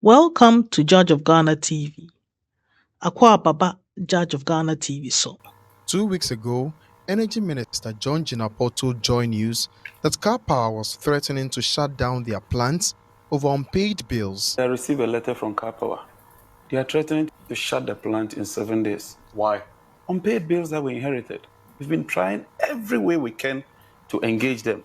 Welcome to Judge of Ghana TV. Akwa Baba, Judge of Ghana TV so. 2 weeks ago, Energy Minister John Jinapor told Joy News that Car Power was threatening to shut down their plants over unpaid bills. I received a letter from Car Power. They are threatening to shut the plant in 7 days. Why? Unpaid bills that we inherited. We've been trying every way we can to engage them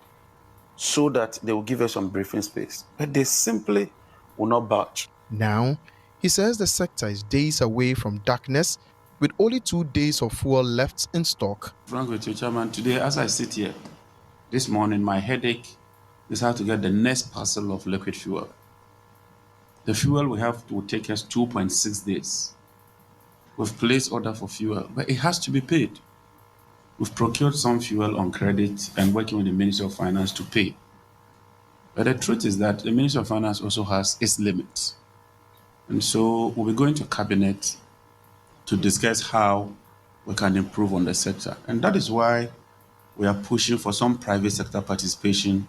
so that they will give us some briefing space. But they simply will not budge. Now, he says the sector is days away from darkness with only 2 days of fuel left in stock. Frank with you, Chairman, today as I sit here, this morning my headache is how to get the next parcel of liquid fuel. The fuel we have to take us 2.6 days. We've placed order for fuel, but it has to be paid. We've procured some fuel on credit and working with the Ministry of Finance to pay. But the truth is that the Ministry of Finance also has its limits. And so we'll be going to Cabinet to discuss how we can improve on the sector. And that is why we are pushing for some private sector participation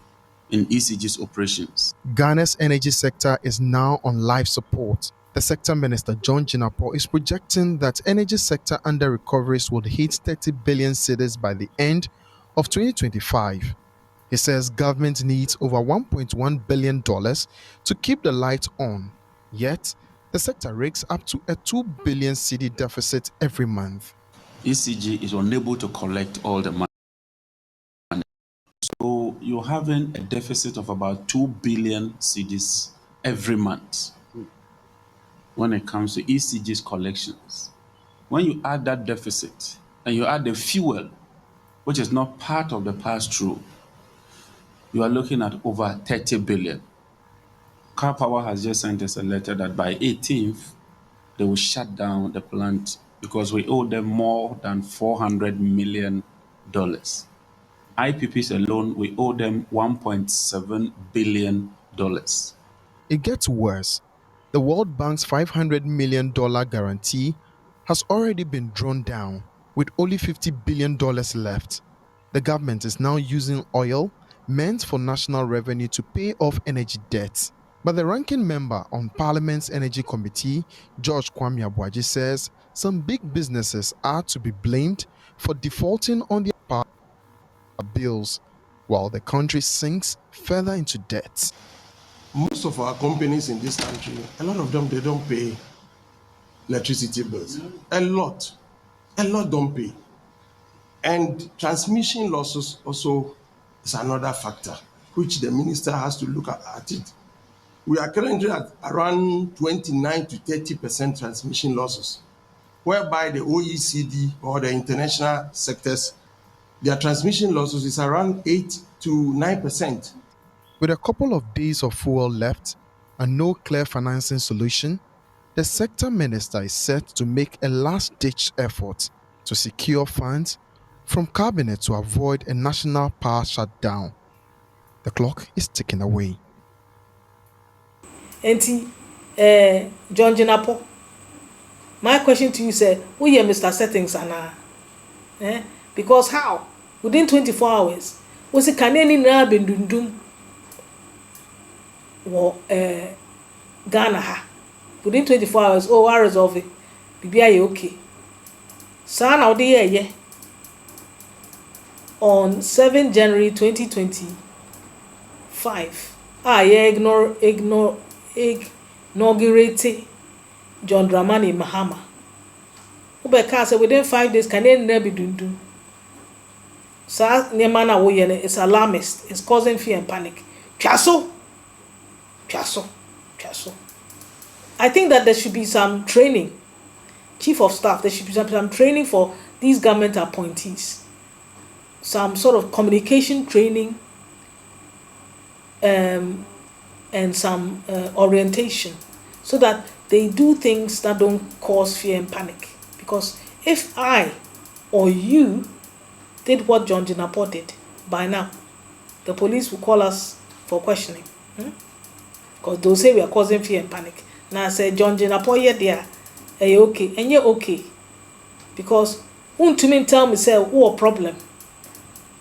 in ECG's operations. Ghana's energy sector is now on life support. The sector minister, John Jinapor, is projecting that energy sector under recoveries would hit 30 billion cedis by the end of 2025. He says government needs over $1.1 billion to keep the light on. Yet, the sector rakes up to a 2 billion cedi deficit every month. ECG is unable to collect all the money. So you're having a deficit of about 2 billion cedis every month when it comes to ECG's collections. When you add that deficit and you add the fuel, which is not part of the pass-through, you are looking at over 30 billion. Car Power has just sent us a letter that by 18th, they will shut down the plant because we owe them more than $400 million. IPPs alone, we owe them $1.7 billion. It gets worse. The World Bank's $500 million guarantee has already been drawn down, with only $50 billion left. The government is now using oil meant for national revenue to pay off energy debts. But the ranking member on Parliament's Energy Committee, George Kwame Abuaji, says some big businesses are to be blamed for defaulting on their power bills, while the country sinks further into debt. Most of our companies in this country, a lot of them, they don't pay electricity bills. A lot don't pay. And transmission losses also is another factor, which the minister has to look at it. We are currently at around 29 to 30% transmission losses, whereby the OECD or the international sectors, their transmission losses is around 8 to 9%. With a couple of days of fuel left and no clear financing solution, the sector minister is set to make a last-ditch effort to secure funds from cabinet to avoid a national power shutdown. The clock is ticking away. Enti, John Jinapor, my question to you is, who you Mr. Settings ana? Because how? Within 24 hours, was it Kaneni na bendundum or Ghana ha? Within 24 hours, oh, I resolve it. Bibi okay. Sana odi ye. On 7 January 2025, inaugurate John Dramani Mahama. Ubeka say within 5 days, can never be dundum. Sa Nemana Woyene is alarmist, it's causing fear and panic. Piasso. I think that there should be some training. Chief of Staff, there should be some training for these government appointees. Some sort of communication training and some orientation so that they do things that don't cause fear and panic. Because if I or you did what John Jinapor did, by now, the police will call us for questioning. Because they'll say we are causing fear and panic. Now I say, John Jinapor, yeah, okay, and you're okay. Because to me tell me, say, what problem?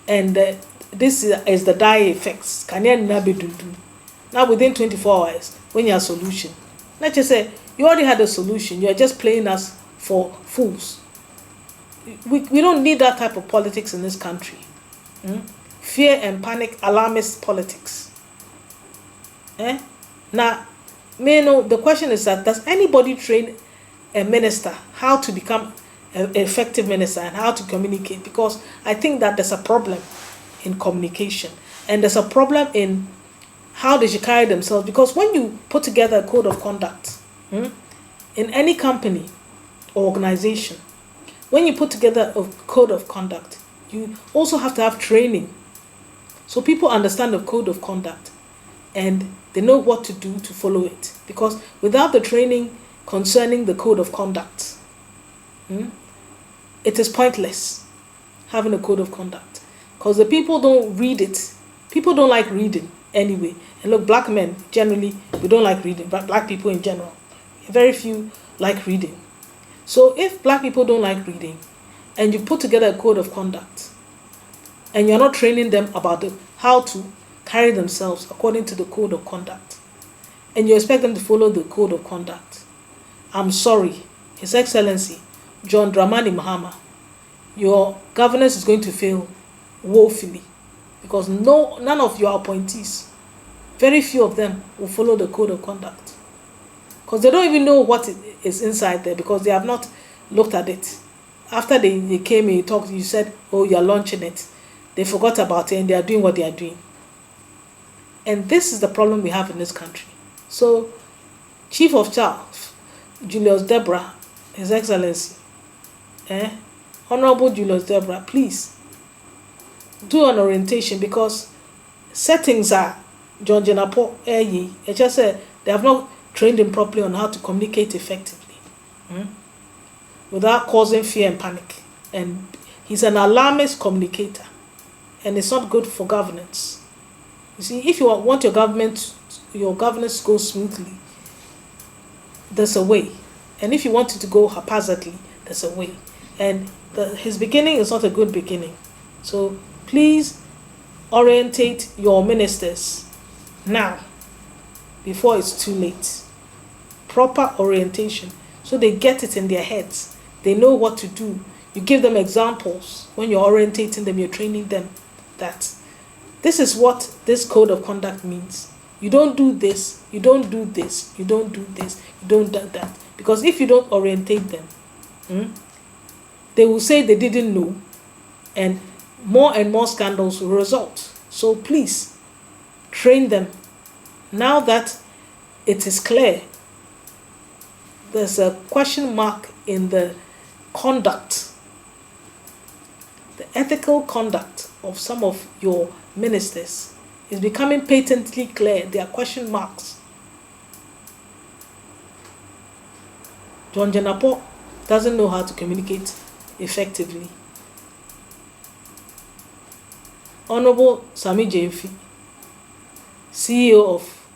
And this is the dire effects. Can you not be doing? Now within 24 hours, when you have solution, Let's just say you already had a solution. You're just playing us for fools. We don't need that type of politics in this country. Fear and panic, alarmist politics. Now, the question is that does anybody train a minister how to become an effective minister and how to communicate? Because I think that there's a problem in communication and there's a problem in how they should carry themselves. Because when you put together a code of conduct in any company or organization, when you put together a code of conduct, you also have to have training. So people understand the code of conduct and they know what to do to follow it. Because without the training concerning the code of conduct, it is pointless having a code of conduct. Because the people don't read it. People don't like reading anyway. And look, black men, generally, we don't like reading. But black people in general, very few like reading. So if black people don't like reading, and you put together a code of conduct, and you're not training them about how to carry themselves according to the code of conduct, and you expect them to follow the code of conduct, I'm sorry, His Excellency, John Dramani Mahama, your governance is going to fail woefully, because none of your appointees, very few of them will follow the code of conduct. Because they don't even know what is inside there, because they have not looked at it. After they came and you talked, you said, oh, you're launching it. They forgot about it and they are doing what they are doing. And this is the problem we have in this country. So, Chief of Staff, Julius Deborah, His Excellency, Honorable Julius Deborah, please do an orientation, because settings are John Jenapo, it just said they have not trained him properly on how to communicate effectively without causing fear and panic. And he's an alarmist communicator, and it's not good for governance. You see, if you want your governance to go smoothly, there's a way. And if you want it to go haphazardly, there's a way. And his beginning is not a good beginning. So please orientate your ministers now, before it's too late. Proper orientation, so they get it in their heads. They know what to do. You give them examples. When you're orientating them, you're training them that this is what this code of conduct means. You don't do this, you don't do this, you don't do this, you don't do that. Because if you don't orientate them, they will say they didn't know, and more scandals will result. So please, train them. Now that it is clear, there's a question mark in the conduct, the ethical conduct of some of your ministers is becoming patently clear. There are question marks. John Jenapo doesn't know how to communicate effectively. Honorable Sami Jemfi,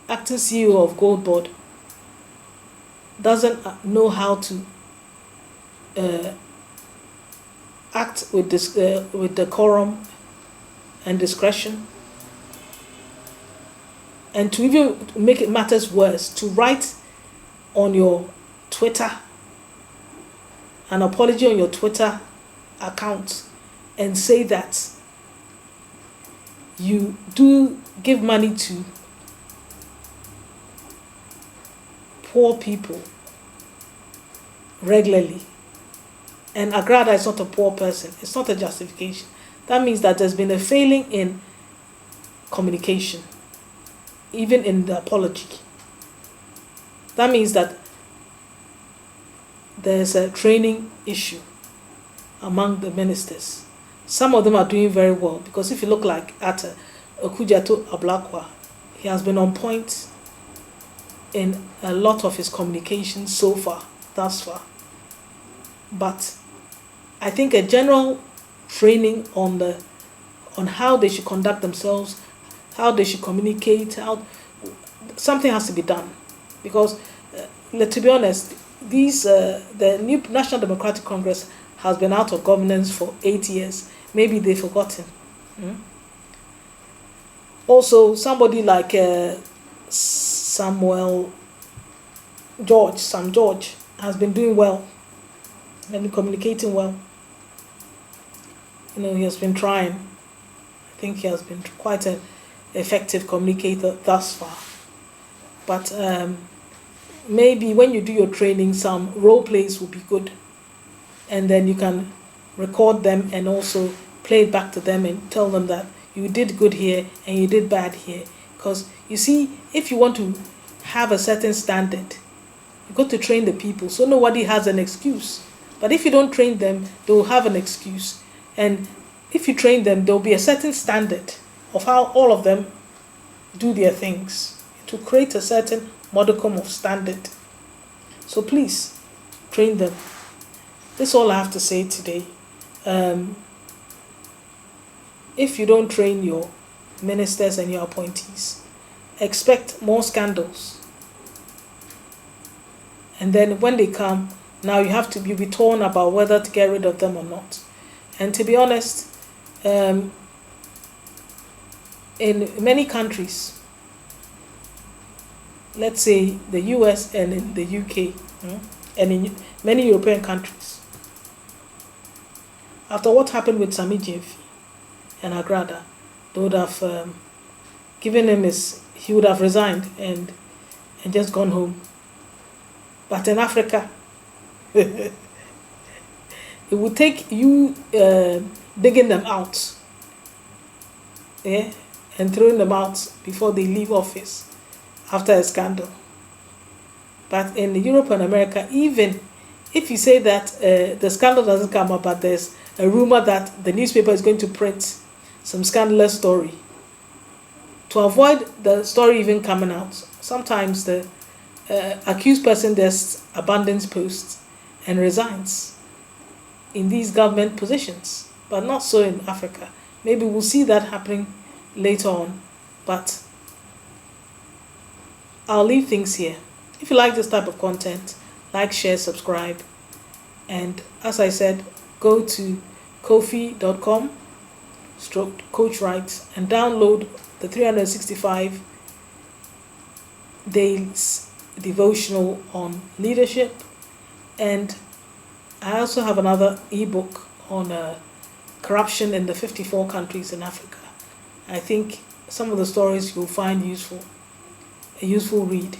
acting CEO of Gold Board, doesn't know how to act with decorum and discretion. And to even make it matters worse, to write on your Twitter, an apology on your Twitter account, and say that you do give money to poor people regularly. And Agrada is not a poor person. It's not a justification. That means that there's been a failing in communication, even in the apology. That means that there's a training issue among the ministers. Some of them are doing very well, because if you look like at Okujato Ablakwa, he has been on point in a lot of his communications so far, thus far. But I think a general training on how they should conduct themselves, how they should communicate, something has to be done, because to be honest, the new National Democratic Congress has been out of governance for 8 years. Maybe they've forgotten. Also, somebody like Samuel Sam George, has been doing well and communicating well. He has been trying. I think he has been quite an effective communicator thus far. But maybe when you do your training, some role plays will be good. And then you can record them and also play it back to them and tell them that you did good here and you did bad here. Because you see, if you want to have a certain standard, you got to train the people so nobody has an excuse. But if you don't train them, they will have an excuse. And if you train them, there will be a certain standard of how all of them do their things to create a certain modicum of standard. So please, train them. This is all I have to say today. If you don't train your ministers and your appointees, expect more scandals. And then when they come, now you have to be torn about whether to get rid of them or not. And to be honest, in many countries, let's say the US and in the UK, and in many European countries, after what happened with Sami Jemfi and Agrada, they would have given him he would have resigned and just gone home. But in Africa, it would take you digging them out, and throwing them out before they leave office after a scandal. But in Europe and America, even if you say that the scandal doesn't come up, but there's a rumor that the newspaper is going to print some scandalous story, to avoid the story even coming out, sometimes the accused person just abandons posts and resigns in these government positions, but not so in Africa. Maybe we'll see that happening later on, but I'll leave things here. If you like this type of content, like, share, subscribe, and as I said, go to kofi.com/Coach Wright and download the 365 days devotional on leadership. And I also have another ebook on corruption in the 54 countries in Africa. I think some of the stories you'll find a useful read.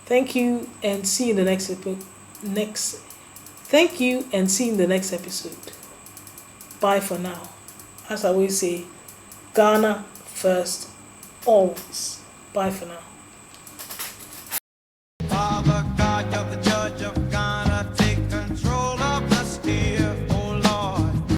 Thank you and see you in the next episode. Bye for now. As I always say, Ghana first, always. Bye for now.